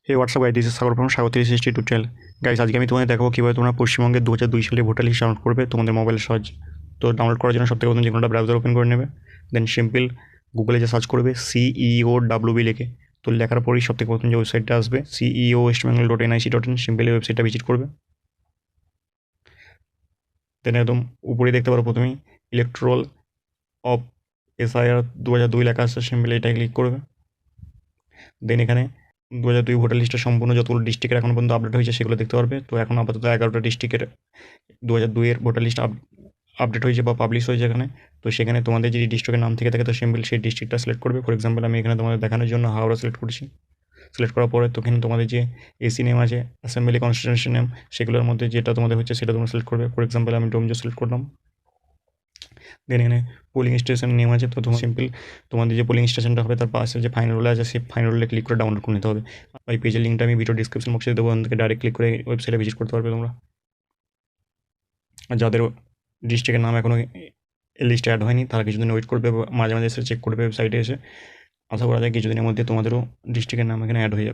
Hey WhatsApp guys, this is Sagar from Sagar 360 tutorial. Guys, আজকে আমি তোমাদের দেখাবো কীভাবে তোমরা পশ্চিমবঙ্গের 2002 সালে ভোটার লিস্ট ডাউনলোড করবে তোমাদের মোবাইলের সাহায্যে। তো ডাউনলোড করার জন্য সবথেকে প্রথম যে কোনো ব্রাউজার ওপেন করে নেবে, দেন সিম্পল গুগলে যে সার্চ করবে CEOWB লিখে। তো লেখার পরেই সবথেকে প্রথম যে ওয়েবসাইটটা আসবে CEO westbengal.nic.in, সিম্পলি ওয়েবসাইটটা ভিজিট করবে। দেন একদম উপরে দেখতে পারো প্রথমেই ইলেকট্রাল অফ SIR 2002 লেখা আছে, সিম্পলি এটা ক্লিক করবে। দেন এখানে 2002 ভোটার লিস্টের সম্পূর্ণ যতগুলো ডিস্ট্রিক্টের এখন পর্যন্ত আপডেট হয়েছে সেগুলো দেখতে পারবে। তো এখন আপাতত 11টা ডিস্ট্রিক্টের 2002-এর ভোটার লিস্ট আপডেট হয়েছে বা পাবলিশ হয়েছে এখানে। তো সেখানে তোমাদের যদি ডিস্ট্রিক্টের নাম থেকে থাকে তো সিম্পল সেই ডিস্ট্রিক্টটা সিলেক্ট করবে। ফর এক্সাম্পল আমি এখানে তোমাদের দেখানোর জন্য হাওড়া সিলেক্ট করছি। সিলেক্ট করার পরে তো এখানে তোমাদের যে এসি নেম আছে, অ্যাসেম্বলি কনস্টিটিউয়েন্সি নেম, সেগুলোর মধ্যে যেটা তোমাদের হচ্ছে সেটা তোমরা সিলেক্ট করবে। ফর এক্সাম্পল আমি ডোমজো সিলেক্ট করলাম। দেন এখানে পোলিং স্টেশন নেম আছে, তো তোমার সিম্পল তোমাদের যে পোলিং স্টেশনটা হবে তার পাশে যে ফাইনাল রোল আছে সেই ফাইনাল রোলে ক্লিক করে ডাউনলোড করে নিতে হবে। ওই পেজের লিঙ্কটা আমি ভিডিও ডিসক্রিপশন বক্সে দেবো, ওখান থেকে ডাইরেক্ট ক্লিক করে ওয়েবসাইটে ভিজিট করতে পারবে তোমরা। আর যাদের ডিস্ট্রিক্টের নাম এখনও লিস্টে অ্যাড হয়নি তারা কিছুদিন ওয়েট করবে, মাঝে মাঝে এসে চেক করবে ওয়েবসাইটে এসে। আশা করা যায় কিছুদিনের মধ্যে তোমাদেরও ডিস্ট্রিক্টের নাম এখানে অ্যাড হয়ে যাবে।